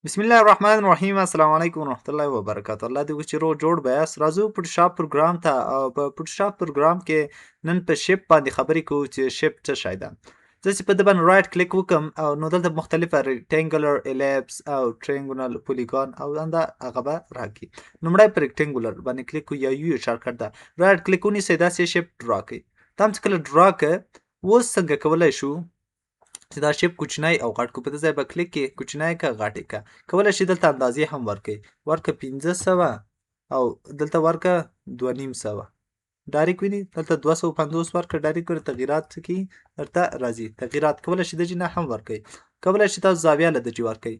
بسم الله الرحمن الرحیم. السلام علیکم ورحمت الله وبرکاته. الله دې وکړي چې روغ جوړ به یاست. راځو فوټوشاپ پروګرام ته او په فوټوشاپ پروګرام کې نن په شیپ باندې خبرې کوو چې شیپ څه شی ده. زه چې په دې باندې رایټ کلیک وکم او نو دلته مختلفه ریکټنګولر الیپس او ټرینګونل پولیګون او هغه به راکړي. لومړی په ریکټنګولر باندې کلیک کوو یا یو شارټکټ ده. رایټ کلیک ونیسئ داسې شیپ ډرا کړئ. دا هم چې کله ډرا کړه اوس څنګه کولی شو چې دا شیپ کوچنی او غټ کړو. په دې ځای به کلیک کې کوچنی که غټ که کولی شي دلته اندازې هم ورکړئ. ورکړه 500 او دلته ورکړه 2500. ډایرکټ ویني دلته 250 ورکړه. ډایرکټ ورته تغیرات څه کي درته راځي. تغیرات کولی شي دجې نه هم ورکړئ. کولی شي تاسو زاویه له دجې ورکړئ.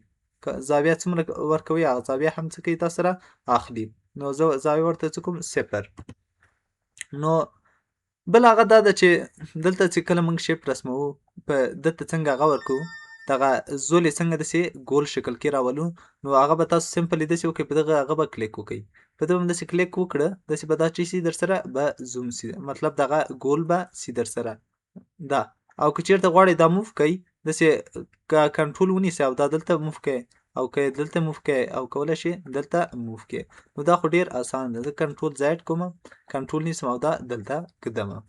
زاویه څومره ورکوئ هغه زاویه هم څه کوي تاسو سره اخلي. نو زه زاویه ورته څه کوم 0. نو بل هغه دا ده چې دلته چې کله موږ شیپ رسموو په دلته څنګه هغه ورکوو دغه زول یې څنګه داسې ګول شکل کې راولو. نو هغه به تاسو سمپلي داسې وکړئ. په دغه هغه به کلیک وکړئ. په دغه باندې داسې کلیک وکړه داسې به دا چی سي در سره به زوم سي. مطلب دغه ګول به سي در سره دا. او که چیرته غواړئ دا موف کوئ داسې کنټرول ونیسئ او دا دلته موف کوئ او که دلته موف کوئ او کولی شي دلته موف کوئ. نو دا خو ډېر اسان ده. زه کنټرول زاید کوم کنټرول نیسم او دا دلته ږدمه.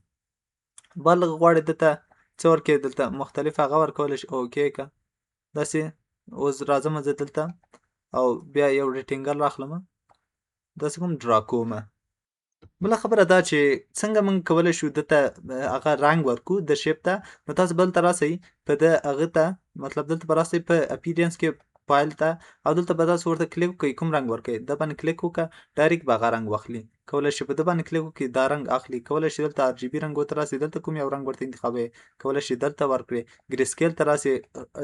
بل غواړئ دلته څه ورکړئ دلته مختلف هغه ورکولی شي. اوکې که داسې اوس راځمه زه دلته او بیا یو ریکټنګل راخلمه داسې کوم ډرا کومه. بله خبره دا چې څنګه موږ کولی شو دلته هغه رنګ ورکو د شیپ ته. نو تاسو به دلته راسئ په د هغه ته مطلب دلته به راسئ په اپیرینس کې فایل ته او دلته به تاسو ورته کلیک وکړئ کوم رنګ ورکوئ د باندې کلیک وکړه ډایرکټ به هغه رنګ واخلي. کولی شي په ده باندې کلیک وکړئ دا رنګ اخلي. کولی شي دلته RGB رنګ ورته راسئ دلته کوم یو رنګ ورته انتخابوئ. کولی شي دلته ورکړئ ګرې سکیل ته راسئ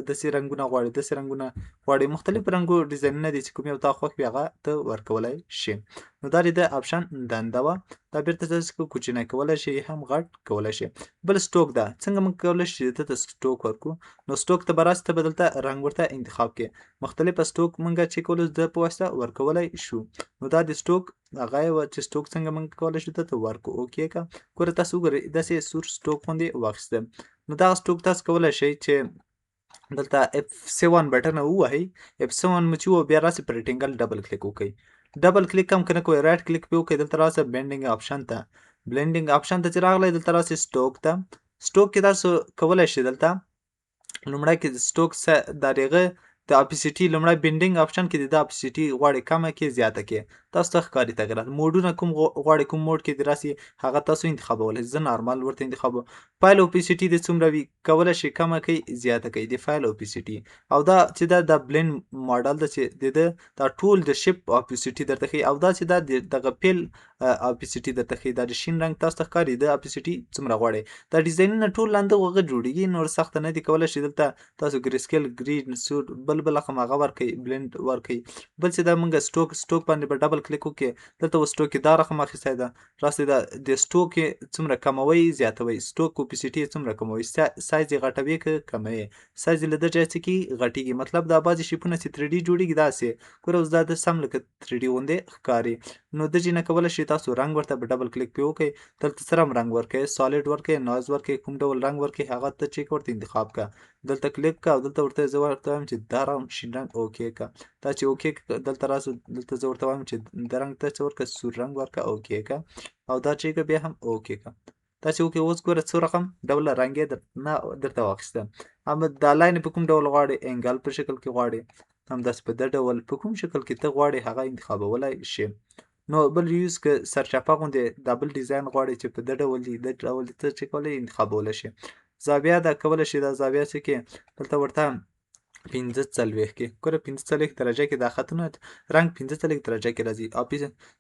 داسې رنګونه غواړئ داسې رنګونه غواړئ مختلف رنګو ډیزاینونه دي چې کوم یو تا خوښ وي هغه ته ورکولی شي. نو دا د آپشن دنده وه. دا بیرته تاسو کوچنی کولی شي هم غټ کولی شي. بل سټوک ده څنګه موږ کولی شي دلته سټوک ورکړو. نو سټوک ته به راسئ ته به دلته رنګ ورته انتخاب کړئ. مختلفه سټوک موږ چې کولو د په واسطه ورکولی شو. نو دا د سټوک هغه یې وه چې سټوک څنګه موږ کولی شو دلته ورکړو. اوکې که ګوره تاسو وګورئ داسې سور سټوک غوندې واخیسته. نو دغه سټوک تاسو کولی شئ چې دلته F7 بټن ووهئ. F7 مو چې ووهه بیا راسئ په ریکټنګل ډبل کلیک وکړئ. ډبل کلیک هم که نه کوئ رایټ کلیک پې وکړئ دلته راسه بلنډینګ آپشن ته. بلنډینګ آپشن ته چې راغلی دلته راسئ سټوک ته. سټوک کې تاسو کولی شئ دلته لومړی کې د سټوک د هغه د اپیسیټي لومړی بینډینګ آپشن کې د اپیسیټي غواړئ کمه کې زیاته کې تاسو ته ښکاري تغیرات. موډونه کوم غواړئ کوم موډ کې دې راسي هغه تاسو انتخابولی. زه نارمل ورته انتخابوم. فایل اوپیسیټي دې څومره وي کولی شئ کمه کوئ زیاته کوئ د فایل اوپیسیټي. او دا چې دا د بلینډ ماډل ده چې د ده دا ټول د شیپ اوپیسیټي درته ښیي او دا چې دا دغه پیل اوپیسیټي درته ښیي. دا د شین رنګ تاسو ته ښکاري د اپیسیټي څومره غواړئ. دا ډیزاینونه ټول لاندې هغه جوړیږي نور سخته نه دي. کولی شئ دلته تاسو ګرې سکیل ګرین سور بل رقم هغه ورکوئ بلینډ ورکوئ. بل چې دا موږ سټوک باندې به ډبل کلیک وکړئ دلته اوس سټوک دا رقم اخیستی ده. راسئ دا د سټوک یې څومره کموئ زیاتوئ. سټوک اوپیسیټي یې څومره کموئ. سایز یې غټوئ که کموئ. سایز یې له ده ځای څه کېږي غټېږي. مطلب دا بعضې شیپونه چې 3D جوړېږي داسې ګوره اوس دا د سم لکه 3D غوندې ښکاري. نو دجې نه کولی شئ تاسو رنګ ورته په ډبل کلیک پې وکړئ دلته سره هم رنګ ورکوئ سالډ ورکوئ ناز ورکوئ کوم ډول رنګ ورکوئ هغه ته چیک ورته انتخاب کړه. دلته کلیک کړه او دلته ورته زه ورته وایم چې دا رنګ شین رنګ اوکې کړه. دا چې اوکې دلته راسه دلته زه ورته وایم چې دا رنګ ته څه ورکړه سور رنګ ورکړه اوکې کړه او دا چې بیا هم اوکې کړه. دا چې اوکې اوس ګوره څو رقم ډول رنګ یې نه درته واخیسته. اما دا لاین په کوم ډول غواړئ انګل په شکل کې غواړئ همداسې په ده ډول په کوم شکل کې ته غواړئ هغه انتخابولی شي. نو بل یوز که سرچپه غوندې دا بل ډیزاین غواړئ چې په ده ډول دي د ډول ته چې کولی انتخابولی شي. زاویه ده کولی شي دا زاویه څه کې دلته ورته 45 کې ګوره 45 درجه کې دا خطونه رنګ 45 درجه کې راځي. او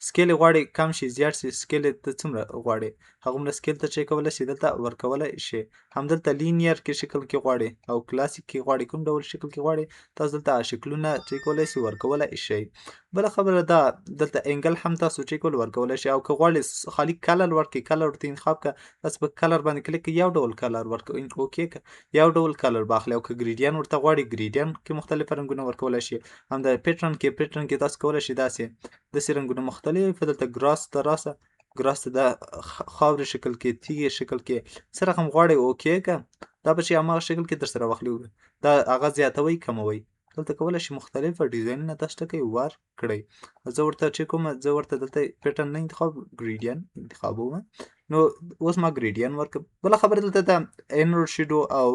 سکیل غواړئ کم شي زیات شي سکیل ته څومره غواړئ هغومره سکیل ته چې کولی شي دلته ورکولی شي. همدلته لینیر کې شکل کې غواړئ او کلاسیک کې غواړئ کوم ډول شکل کې غواړئ تاسو دلته شکلونه چې کولی شي ورکولی شئ. بله خبره دا دلته انګل هم تاسو چې کول ورکولی شئ او که غواړئ خالي کلر ورکړئ کلر ورته انتخاب کړه تاسو په کلر باندې کلیک کړئ یو ډول کلر ورکړئ اوکې که یو ډول کلر باخلئ او که ګریډین ورته غواړئ ګریډین کې مختلف رنګونه ورکولی شي. همدا پیټرن کې تاسو کولی شئ داسې رنګونه مختلف دلته ګراس ته راسه ګراس ته د خاورې شکل کې تیږې شکل کې څه رقم غواړئ اوکې که دا به چې هماغه شکل کې در سره واخلي دا هغه زیاتوئ کموئ دلته کولی شي مختلفه ډیزاینونه تاسو ته کوي ورکړئ. زه ورته چې کومه زه ورته دلته پیټرن نه ګریډین انتخابومه. نو اوس ما ګریډین ورکړ. بله خبره دلته د انر شیډو او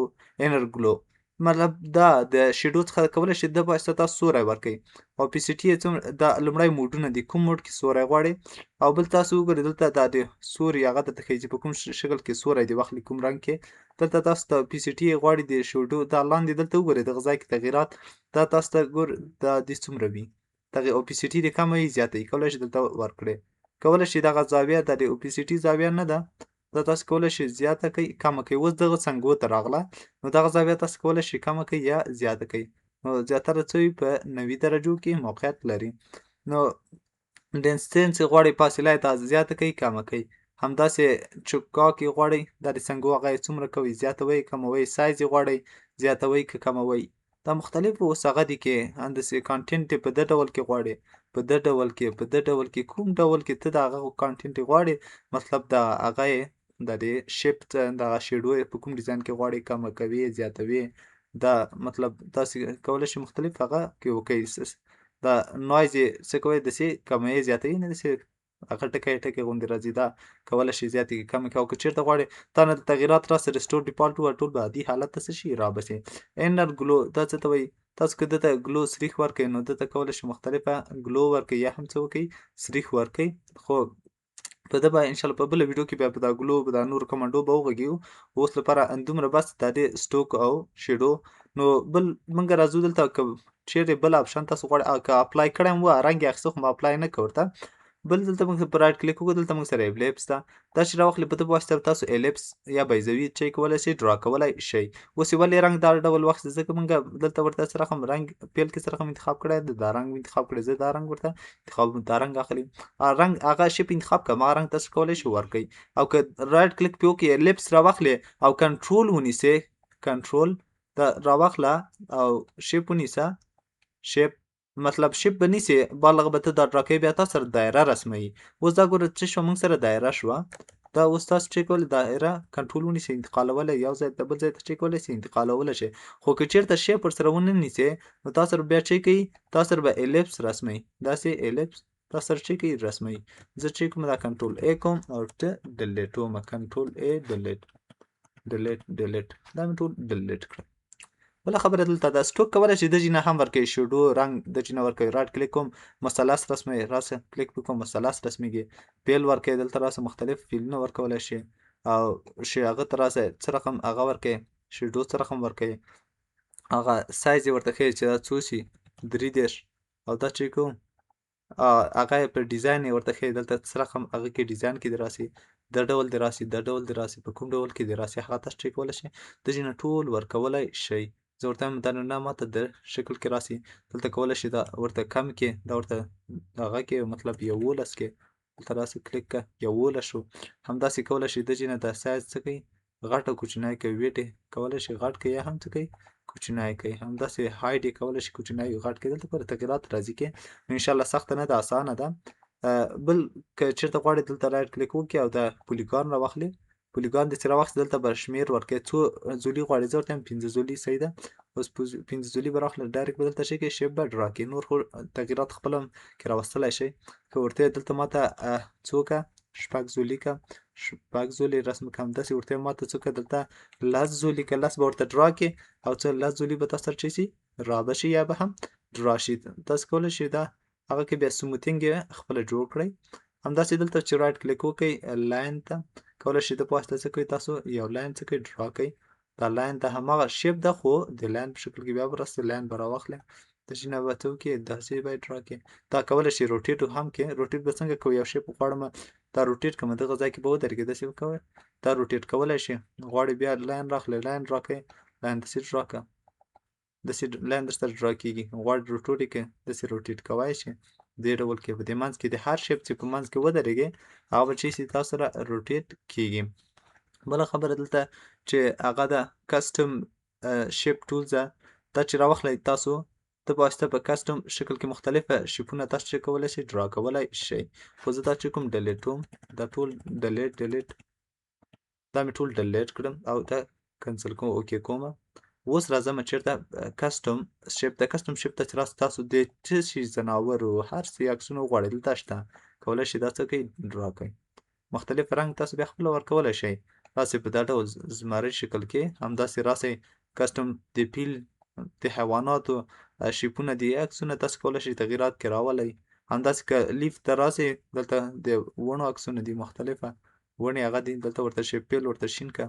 انر ګلو مطلب دا د شیډو څخه کولی شي د واسطه تاسو سوری ورکړئ. اوپیسیټي یې څومره دا لومړی موډونه دي کوم موډ کې سوری غواړئ او بل تاسو وګورئ دلته دا د سوري هغه درته ښیي چې په کوم شکل کې سوری دې واخلي کوم رنګ کې. دلته تاسو ته اوپیسیټي یې غواړي د شیډو دا لاندې دلته وګورئ دغه ځای کې تغییرات دا تاسو ته ګور دا دې څومره وي دغه اوپیسیټي دې کمه وي زیاته وي کولی شي دلته ورکړئ. کولی شي دغه زاویه د اوپیسیټي زاویه نه ده دا تاسو کولی شي زیاته کړئ کمه کړئ. اوس دغه څنګو ته راغله نو دغه زاویه تاسو کولی شي کمه کړئ یا زیاته کړئ. نو زیاتره څه وي په 90 درجو کې موقعیت لري. نو ډسټنس یې غواړئ فاصله یې تاسو زیاته کړئ کمه کړئ. همداسې چوکاک یې غواړئ دا د څنګو هغه یې څومره کوئ زیاتوئ کموئ. سایز یې غواړئ زیاتوئ که کموئ. دا مختلفو اوس هغه دي کې هندسې کانټینټ یې په ده ډول کې غواړې په ده ډول کې په ده ډول کې کوم ډول کې ته د هغه کانټینټ یې غواړې مطلب د هغه یې د دې شیپ دغه شیډو یې په کوم ډیزاین کې غواړې کمه کوې زیاتوې دا مطلب تاسې کولی شئ مختلف هغه کې وکړئ. دا نوایز یې څه کوئ داسې کموئ زیاتوئ نه داسې هغه ټکی ټکی غوندې راځي دا کولی شئ زیاتې کړئ کمې کړئ او که چېرته غواړئ تا نه تغییرات راسه رسټور ډیفالټ ووایه ټول به عادي حالت ته څه شي رابسي. انر ګلو دا څه ته وایي تاسو که دته ګلو سریښ ورکړئ نو دته کولی شئ مختلفه ګلو ورکړئ یا هم څه وکړئ سریښ ورکړئ. خو په ده به انشاءالله په بله ویډیو کې بیا په دا ګلو په دا نورو کمنډو به وغږیږو. اوس لپاره همدومره بس دا د سټوک او شیډو. نو بل موږ راځو دلته که چیرې بل آپشن تاسو غواړئ که اپلای کړی هم وه رنګ یې اخیسته خو ما اپلای نه کړ ورته. بل دلته موږ په رایټ کلیک وکړو دلته موږ سره الیپس ده دا چې راواخلي په ده په واسطه تاسو الیپس یا بیضوي چی کولی شئ ډرا کولی شئ. اوس یې ولې رنګ دا ډول واخیسته ځکه موږ دلته ورته څه رقم رنګ پیل کې څه رقم انتخاب کړی ده دا رنګ انتخاب کړی زه دا رنګ ورته انتخاب دا رنګ اخلي رنګ هغه شیپ انتخاب کړه ما رنګ تاسو کولی شئ ورکړئ. او که رایټ کلیک پې وکړئ الیپس راواخلې او کنټرول ونیسئ کنټرول دا راواخله او شیپ ونیسه شیپ مطلب شیپ به نیسې بالغ به ته دا ډرا کوې بیا تا سره دایره رسموي. اوس دا ګوره څه شوه موږ سره دایره شوه دا اوس تاسو چې کولی دایره کنټرول ونیسئ انتقالولی یو ځای ته بل ځای ته چې کولی شئ انتقالولی شئ. خو که چېرته شیپ ورسره ونه نیسئ نو تا سره بیا چې کوي تا سره به الیپس رسموي داسې الیپس تا سره چې کوي رسموي. زه چې کوم دا کنټرول ای کوم او ته ډیلیټ ومه کنټرول ای ډیلیټ ډیلیټ ډیلیټ دا مې ټول ډیلیټ کړه. بله خبره دلته دا سټوک کولی شي د جینه هم ورکوي شیډو رنګ د جینه ورکوي رایټ کلیک کوم مثلث رسموي راسه کلیک وکړم مثلث رسمیږي فیل ورکوي دلته راسه مختلف فیلونه ورکولی شي او شي هغه ته راسه څه رقم هغه ورکوي شیډو څه رقم ورکوي هغه سایز یې ورته ښیي چې دا څو شي 33 او دا چې کوم هغه یې په ډیزاین یې ورته ښیي دلته څه رقم هغه کې ډیزاین کې دې راسي د ډول دې راسي د ډول دې راسي په کوم ډول کې دې راسي هغه تاسو چې کولی شئ د جینه ټول ورکولی شئ. زه ورته وایم دا نه ماته د شکل کې راسي دلته کولی شي دا ورته کم کې دا ورته هغه کې مطلب 11 کې دلته راسي کلیک کړه 11 شو. همداسې کولی شي د جینه دا سایز څه کوي غټ او کوچنی کوي ویټ یې کولی شي غټ کوي یا هم څه کوي کوچنی کوي. همداسې هایډ یې کولی شي کوچنی غټ کوي دلته پورې تغییرات راځي کې انشاءالله سخته نه ده اسانه ده. بل که چېرته غواړئ دلته رایټ کلیک وکړئ او د پولیګان راواخلئ پولیګان داسې راواخلئ دلته به شمېر ورکوي څو زولي غواړئ زه ورته وایم 15 زولي صحیح ده. اوس 15 زولي به راواخلئ ډایرکټ به دلته شی کوي شیپ به ډرا کوي نور خو تغییرات خپله هم کې راوستلی شئ. که ورته دلته ماته څو که شپږ زولي که شپږ زولي رسم که همداسې ورته ماته څو که دلته 10 زولي که 10 به ورته ډرا کړي او څه 10 زولي به تاسو سره چې شي را به شي یا به هم ډرا شي. تاسو کولی شئ دا هغه کې بیا سموتینګ یې خپله جوړ کړئ. همداسې دلته چې رایټ کلیک وکړئ لاین ته کولی شئ د په واسطه څه کوئ تاسو یو لاین څه کوئ ډرا کوئ دا لاین د هماغه شیپ ده خو د لاین په شکل کې بیا به راسئ لاین به راواخلئ د شي نه به څه وکړئ داسې به یې ډرا کړئ. دا کولی شئ روټیټ هم کړئ روټیټ به څنګه کوئ یو شیپ غواړم دا روټیټ کړم دغه ځای کې به ودرېږي داسې وکوئ دا روټیټ کولی شئ غواړئ بیا لاین راخلئ لاین ډرا کړئ لاین داسې ډرا کړه داسې لاین در سره ډرا کېږي غواړئ روټیټ یې کړئ داسې روټیټ کولی شئ دې ډول کې په دې منځ کې د هر شیپ چې په منځ کې ودرېږي هغه به چې شي تاسو سره روټیټ کېږي. بله خبره دلته چې هغه ده کسټم شیپ ټولز ده دا چې راواخلئ تاسو ته په واسطه په کسټم شکل کې مختلفه شیپونه تاسو چې کولی شئ ډرا کولی شئ. خو زه دا چې کوم ډیلیټ کوم دا ټول ډیلیټ دا مې ټول ډیلیټ کړم او دا کنسل کوم اوکې کومه. اوس راځم چېرته کسټم شیپ ته. کسټم شیپ ته چې راسئ تاسو د څه شي ځناورو هر څه عکسونه وغواړئ دلته شته. کولی شئ دا څه کوئ ډرا کئ. مختلف رنګ تاسو بیا خپله ورکولی شئ. راسئ په دا ډول زمري شکل کې همداسې راسئ کسټم د پیل د حیواناتو شیپونه دي عکسونه تاسو کولی شئ تغییرات کې راولئ. همداسې که لیف ته راسئ دلته د ونو عکسونه دي مختلفه ونې هغه دي دلته ورته شیپ پیل ورته شین که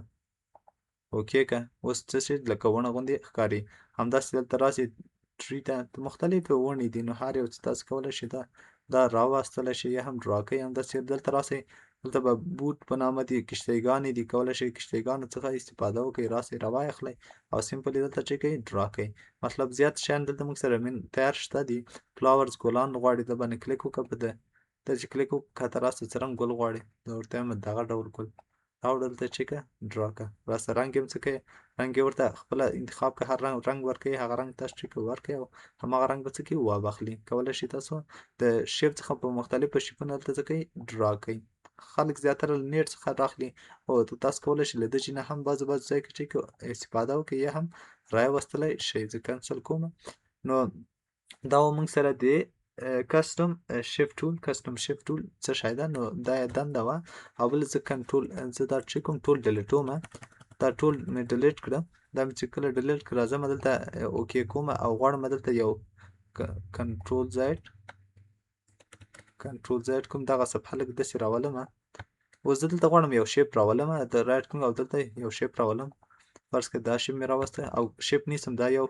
اوکې که اوس څه شي لکه ونه غوندې ښکاري. همداسې دلته راسئ ټري ته مختلفې ونې دي نو هر یو څه تاسو کولی شئ دا راواستلی شئ یا هم ډرا کوئ. همداسې دلته راسئ دلته به بوټ په نامه دي کښتیګانې دي کولی شئ کښتیګانو څخه استفاده وکئ راسئ راواخلئ او سمپلي دلته چې کوئ ډرا کوئ. مطلب زیات شیان دلته موږ سره تیار شته دي. فلاورز ګلان غواړي د باندې کلیک وکړه په ده ته چې کلیک وکړه ښکته راسه څه رنګ ګل غواړي ورته وایم دغه ډول ګل راوړه دلته چې که ډرا کړه راسه رنګ یې څه کوې رنګ یې ورته خپله انتخاب کړه هر رنګ ورکوي هغه رنګ تاسو چې ورکوي او هماغه رنګ به څه کوي واخلي. کولی شئ تاسو د شیپ څخه په مختلفو شیپونو دلته څه کوئ ډرا کوئ. خلک زیاتره له نیټ څخه راخلي او تاسو کولی شئ له دې نه هم بعضو ځای کې چې استفاده وکړئ یا هم راوستلی شئ. زه کنسل کوم. نو دا و موږ سره د کسټم شیفت ټول څه شی ده نو دا یې دنده وه او بل زه دا چې کوم ټول ډیلیټوم دا ټول مې ډیلیټ کړه. دا مې چې کله ډیلیټ کړه راځم دلته اوکې کوم او غواړم دلته یو کنټرول زیډ کوم دغه صفحه لږ داسې راولم. اوس زه دلته غواړم یو شیپ راولم د رایټ کلیک او دلته یو شیپ راولم. فرض کړه دا شیپ مې راوسته او شیپ نیسم دا یو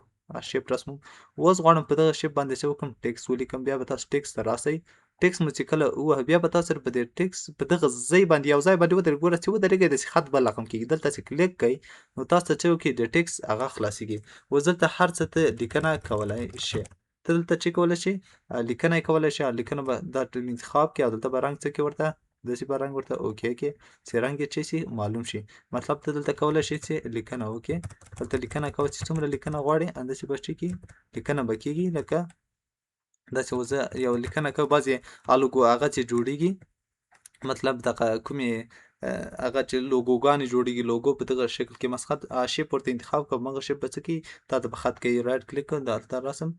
شیپ رسموم. اوس غواړم په دغه شیپ باندې څه وکړم ټیکس ولیکم. بیا به تاسو ټیکس ته راسئ. ټیکس مو چې کله ووهه بیا به تاسو په دې ټیکس په دغه ځای باندې یو ځای باندې ودرېږئ. ګوره چې ودرېږئ داسې خط به رقم کېږي. دلته چې کلیک کوئ نو تاسو ته څه وکړي د ټیکس هغه خلاصېږي. اوس دلته هر څه ته لیکنه کولی شئ. ته دلته چې کولی شئ لیکنه یې کولی شئ. لیکنه به دا ټول انتخاب کړئ او دلته به رنګ څه کړئ ورته داسې به رنګ ورته اوکې کړئ چې رنګ یې چې شي معلوم شي. مطلب ته دلته کولی شئ چې لیکنه وکړئ. دلته لیکنه کوه چې څومره لیکنه غواړئ همداسې به چې کړي لیکنه به کېږي. لکه داسې اوس زه یو لیکنه کوم بعضې الوګو هغه چې جوړېږي مطلب دغه کومې هغه چې لوګوګانې جوړېږي لوګو په دغه شکل کې مسخط شیپ ورته انتخاب کړم هغه شیپ به څه کوي تا ته به خط کوي. رایټ کلیک کړم دلته راسم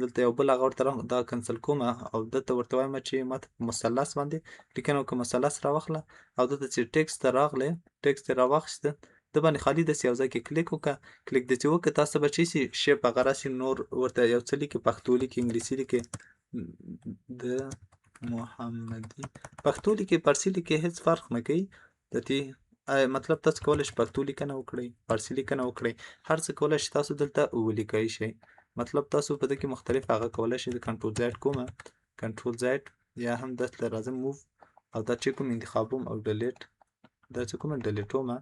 دلته یو بل هغه ورته دا کنسل کوم او دلته ورته وایم چې ماته په مثلث باندې لیکنه وکړه مثلث راواخله او دلته چې ټیکس ته راغلی ټیکس ته راواخیسته د باندې خالي داسې یو ځای کې کلیک وکړه. کلیک داسې وکړه تاسو به چې شي شیپ هغه راسي نور ورته یو څه لیکي پښتو لیکي انګلیسي لیکي د محمدي پښتو لیکي فارسي لیکي هیڅ فرق نه کوي. د دې مطلب تاسو کولی شئ پښتو لیکنه وکړئ فارسي لیکنه وکړئ هر څه کولی شئ تاسو دلته ولیکئ شئ. مطلب تاسو په دې کې مختلف هغه کولی شئ د کنټرول زیډ کومه کنټرول زیډ یا هم دلته راځم موو او دا چې کوم انتخابوم او ډیلیټ دا چې کومه ډیلیټومه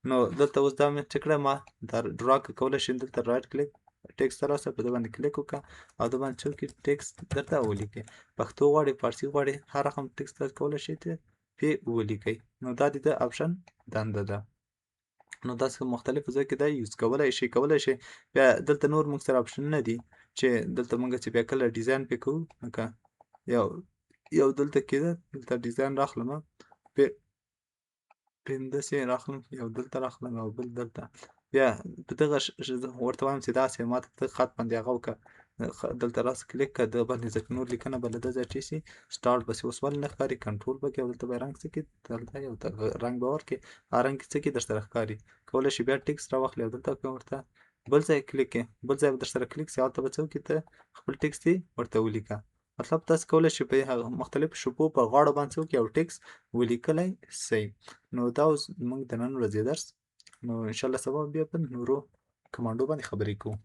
نو دلته اوس دا مې څه کړه ما دا ډرا کولی شئ دلته رایټ کلیک ټیکس ته راسه په دې باندې کلیک وکړه او د باندې څوک ټیکس درته ولیکئ. پښتو غواړئ فارسي غواړئ هر رقم ټیکس تاسو کولی شئ پې ولیکئ. نو دا د آپشن دنده ده. نو داسې مختلفو ځای کې دا یوز کولی شئ. بیا دلته نور موږ سره آپشنونه دي چې دلته موږ چې بیا کله ډیزاین پې کوو لکه یو دلته کېده دلته ډیزاین راخلم همداسې راخلم یو دلته راخلم او بل دلته بیا په دغه ورته وایم چې داسې ماته په دغه خط باندې هغه وکړه دلته راسه کلیک کړه د باندې ځکه نور لیکنه به له ده ځای چې شي سټارټ بسې اوس ولې نه ښکاري کنټرول به کړې او دلته به رنګ څه کړي دلته یو رنګ به ورکړې هغه رنګ څه کړي در سره ښکاري. کولی شي بیا ټیکس راواخلي او دلته ورته بل ځای کلیک کړې بل ځای به در سره کلیک شي هلته به څه وکړي ته خپل ټیکس یې ورته ولیکه. مطلب تاسو کولی شئ په مختلفو شپو په غاړه باندې څه وکړئ او ټیکس ولیکلی شئ. نو دا اوس موږ د نن ورځې درس نو انشاءالله سبا بیا په نورو کمانډو باندې خبرې کوو.